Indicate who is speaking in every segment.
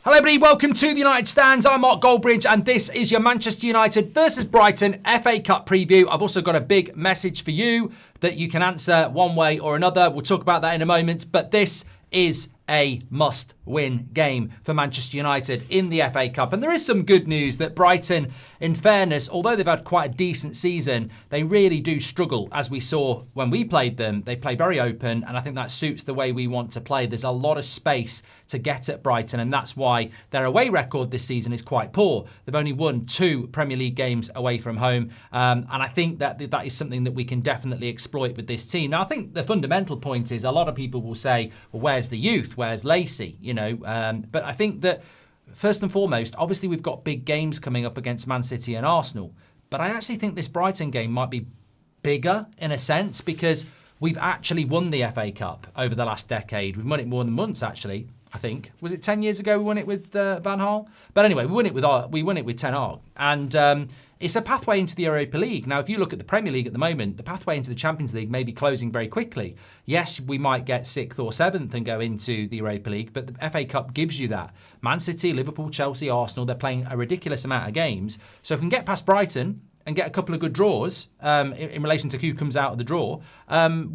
Speaker 1: Hello everybody, welcome to the United Stands. I'm Mark Goldbridge and this is your Manchester United versus Brighton FA Cup preview. I've also got a big message for you that you can answer one way or another. We'll talk about that in a moment, but this is a must-win game for Manchester United in the FA Cup. And there is some good news that Brighton, in fairness, although they've had quite a decent season, they really do struggle, as we saw when we played them. They play very open, and I think that suits the way we want to play. There's a lot of space to get at Brighton, and that's why their away record this season is quite poor. They've only won 2 Premier League games away from home, and I think that is something that we can definitely exploit with this team. Now, I think the fundamental point is a lot of people will say, well, where's the youth? Where's Lacey? But I think that first and foremost, obviously we've got big games coming up against Man City and Arsenal. But I actually think this Brighton game might be bigger in a sense because we've actually won the FA Cup over the last decade. We've won it more than once, actually. I think was it 10 years ago we won it with Van Gaal? But anyway, we won it with Ten Hag, and it's a pathway into the Europa League. Now, if you look at the Premier League at the moment, the pathway into the Champions League may be closing very quickly. Yes, we might get 6th or 7th and go into the Europa League, but the FA Cup gives you that. Man City, Liverpool, Chelsea, Arsenal, they're playing a ridiculous amount of games. So if we can get past Brighton and get a couple of good draws in relation to who comes out of the draw,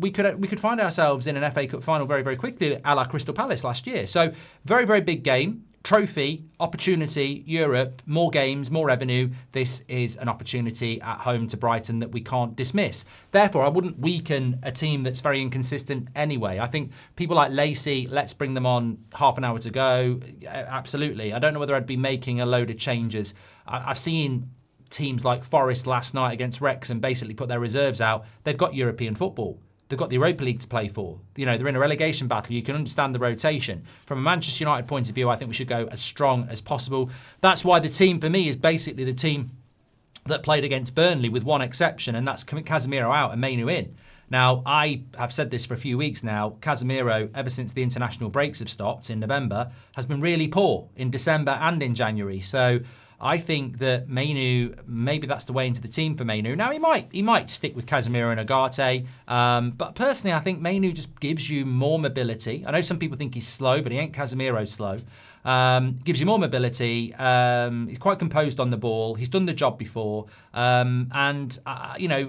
Speaker 1: we could find ourselves in an FA Cup final very, very quickly, a la Crystal Palace last year. So very, very big game. Trophy, opportunity, Europe, more games, more revenue. This is an opportunity at home to Brighton that we can't dismiss. Therefore, I wouldn't weaken a team that's very inconsistent anyway. I think people like Lacey, let's bring them on half an hour to go. Absolutely. I don't know whether I'd be making a load of changes. I've seen teams like Forest last night against Wrexham basically put their reserves out. They've got European football. They've got the Europa League to play for. They're in a relegation battle. You can understand the rotation. From a Manchester United point of view, I think we should go as strong as possible. That's why the team for me is basically the team that played against Burnley with one exception, and that's Casemiro out and Mainu in. Now, I have said this for a few weeks now. Casemiro, ever since the international breaks have stopped in November, has been really poor in December and in January. So I think that Mainu, maybe that's the way into the team for Mainu. Now, he might stick with Casemiro and Ugarte, but personally, I think Mainu just gives you more mobility. I know some people think he's slow, but he ain't Casemiro slow. Gives you more mobility. He's quite composed on the ball. He's done the job before. I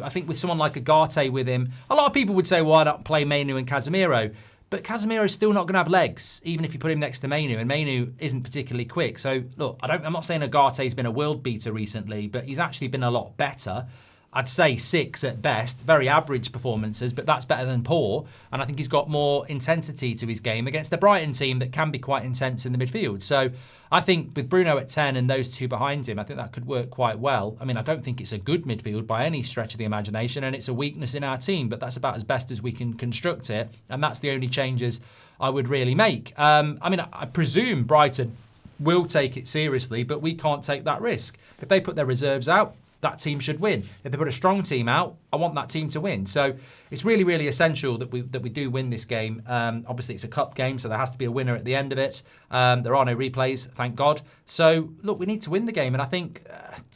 Speaker 1: think with someone like Ugarte with him, a lot of people would say, why not play Mainu and Casemiro? But Casemiro's still not going to have legs, even if you put him next to Mainu, and Mainu isn't particularly quick. So, look, I'm not saying Ugarte's been a world beater recently, but he's actually been a lot better. I'd say 6 at best, very average performances, but that's better than poor. And I think he's got more intensity to his game against the Brighton team that can be quite intense in the midfield. So I think with Bruno at 10 and those two behind him, I think that could work quite well. I mean, I don't think it's a good midfield by any stretch of the imagination, and it's a weakness in our team, but that's about as best as we can construct it. And that's the only changes I would really make. I presume Brighton will take it seriously, but we can't take that risk. If they put their reserves out, that team should win. If they put a strong team out, I want that team to win. So it's really, really essential that we do win this game. Obviously, it's a cup game, so there has to be a winner at the end of it. There are no replays, thank God. So, look, we need to win the game. And I think,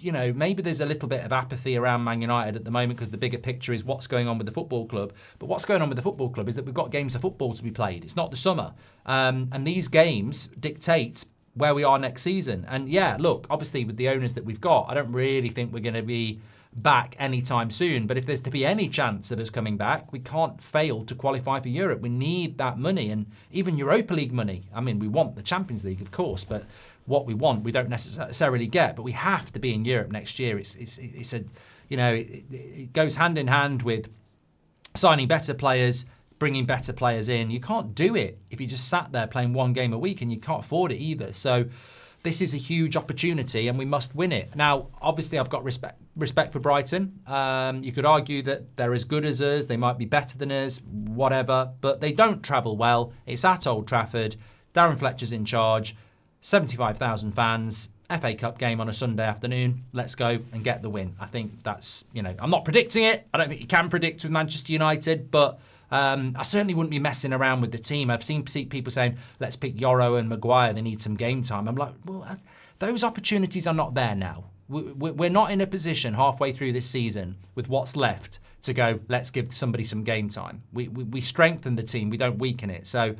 Speaker 1: maybe there's a little bit of apathy around Man United at the moment because the bigger picture is what's going on with the football club. But what's going on with the football club is that we've got games of football to be played. It's not the summer. And these games dictate where we are next season. And yeah, look, obviously with the owners that we've got, I don't really think we're going to be back anytime soon. But if there's to be any chance of us coming back, we can't fail to qualify for Europe. We need that money, and even Europa League money. I mean, we want the Champions League, of course, but what we want, we don't necessarily get. But we have to be in Europe next year. It goes hand in hand with signing better players, bringing better players in. You can't do it if you just sat there playing one game a week, and you can't afford it either. So this is a huge opportunity and we must win it. Now, obviously, I've got respect for Brighton. You could argue that they're as good as us, they might be better than us, whatever, but they don't travel well. It's at Old Trafford. Darren Fletcher's in charge. 75,000 fans. FA Cup game on a Sunday afternoon. Let's go and get the win. I think that's, I'm not predicting it. I don't think you can predict with Manchester United, but I certainly wouldn't be messing around with the team. I've seen people saying, let's pick Yoro and Maguire. They need some game time. I'm like, well, those opportunities are not there now. We're not in a position halfway through this season with what's left to go, let's give somebody some game time. We strengthen the team. We don't weaken it. So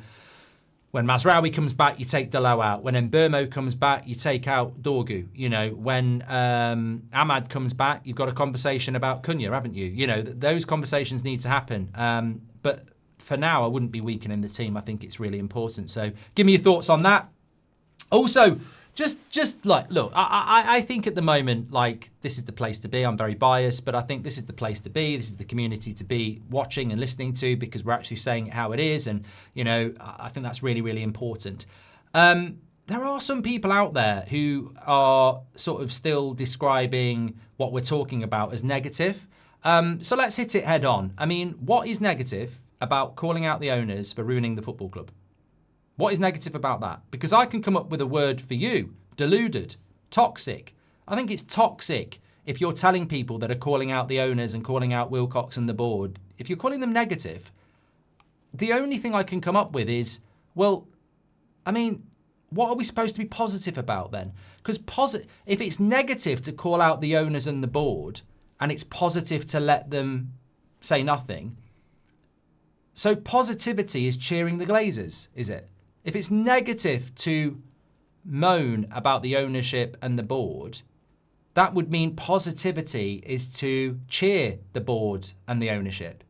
Speaker 1: When Mazraoui comes back, you take Delo out. When Mbermo comes back, you take out Dorgu. You know, when Ahmad comes back, you've got a conversation about Cunha, haven't you? You know, those conversations need to happen. But for now, I wouldn't be weakening the team. I think it's really important. So give me your thoughts on that. Also, just like, look, I think at the moment, like, this is the place to be. I'm very biased, but I think this is the place to be. This is the community to be watching and listening to, because we're actually saying it how it is. And, you know, I think that's really, really important. There are some people out there who are sort of still describing what we're talking about as negative. So let's hit it head on. I mean, what is negative about calling out the owners for ruining the football club? What is negative about that? Because I can come up with a word for you. Deluded. Toxic. I think it's toxic if you're telling people that are calling out the owners and calling out Wilcox and the board. If you're calling them negative, the only thing I can come up with is, well, I mean, what are we supposed to be positive about then? Because if it's negative to call out the owners and the board, and it's positive to let them say nothing, so positivity is cheering the Glazers, is it? If it's negative to moan about the ownership and the board, that would mean positivity is to cheer the board and the ownership.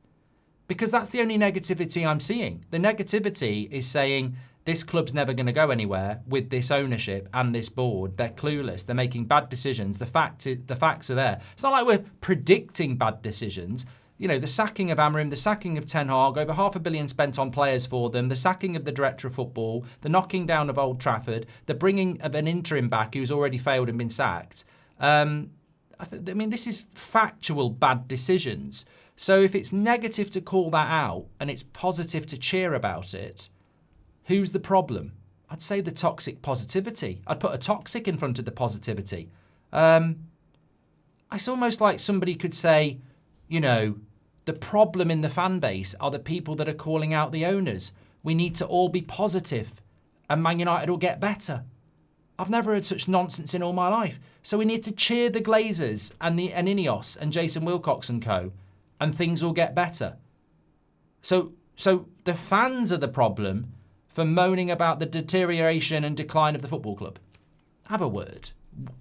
Speaker 1: Because that's the only negativity I'm seeing. The negativity is saying this club's never going to go anywhere with this ownership and this board. They're clueless. They're making bad decisions. The facts are there. It's not like we're predicting bad decisions. You know, the sacking of Amorim, the sacking of Ten Hag, over £500 million spent on players for them, the sacking of the director of football, the knocking down of Old Trafford, the bringing of an interim back who's already failed and been sacked. I mean, this is factual bad decisions. So if it's negative to call that out and it's positive to cheer about it, who's the problem? I'd say the toxic positivity. I'd put a toxic in front of the positivity. It's almost like somebody could say, you know, the problem in the fan base are the people that are calling out the owners. We need to all be positive and Man United will get better. I've never heard such nonsense in all my life. So we need to cheer the Glazers and Ineos and Jason Wilcox and co, and things will get better. So the fans are the problem for moaning about the deterioration and decline of the football club. Have a word.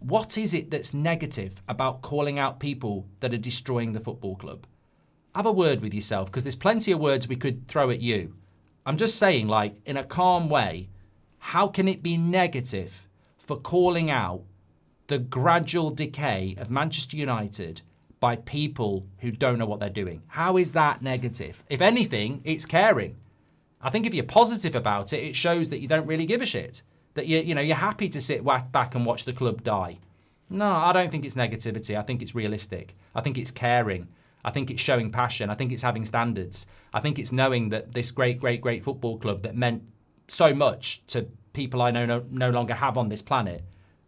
Speaker 1: What is it that's negative about calling out people that are destroying the football club? Have a word with yourself, because there's plenty of words we could throw at you. I'm just saying, like, in a calm way, how can it be negative for calling out the gradual decay of Manchester United by people who don't know what they're doing? How is that negative? If anything, it's caring. I think if you're positive about it, it shows that you don't really give a shit. That you're happy to sit back and watch the club die. No, I don't think it's negativity. I think it's realistic. I think it's caring. I think it's showing passion. I think it's having standards. I think it's knowing that this great, great, great football club that meant so much to people I know no longer have on this planet,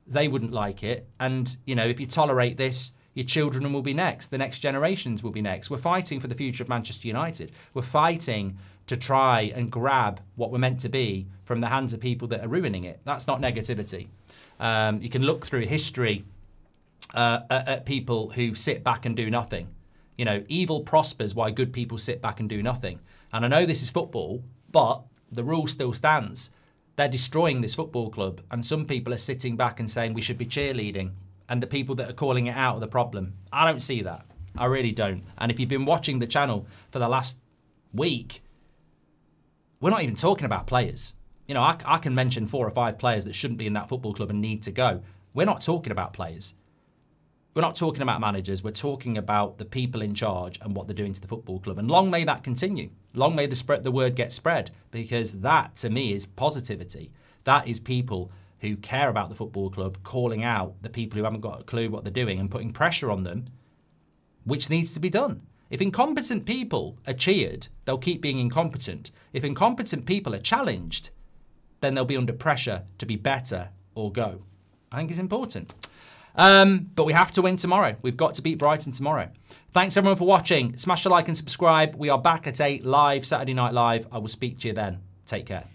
Speaker 1: they wouldn't like it. And, you know, if you tolerate this, your children will be next. The next generations will be next. We're fighting for the future of Manchester United. We're fighting to try and grab what we're meant to be from the hands of people that are ruining it. That's not negativity. You can look through history at people who sit back and do nothing. You know, evil prospers while good people sit back and do nothing. And I know this is football, but the rule still stands. They're destroying this football club, and some people are sitting back and saying we should be cheerleading, and the people that are calling it out are the problem. I don't see that. I really don't. And if you've been watching the channel for the last week, we're not even talking about players. You know, I can mention 4 or 5 players that shouldn't be in that football club and need to go. We're not talking about players. We're not talking about managers. We're talking about the people in charge and what they're doing to the football club. And long may that continue. Long may the word get spread, because that, to me, is positivity. That is people who care about the football club calling out the people who haven't got a clue what they're doing and putting pressure on them, which needs to be done. If incompetent people are cheered, they'll keep being incompetent. If incompetent people are challenged, then they'll be under pressure to be better or go. I think it's important. But we have to win tomorrow. We've got to beat Brighton tomorrow. Thanks everyone for watching. Smash the like and subscribe. We are back at 8 live, Saturday Night Live. I will speak to you then. Take care.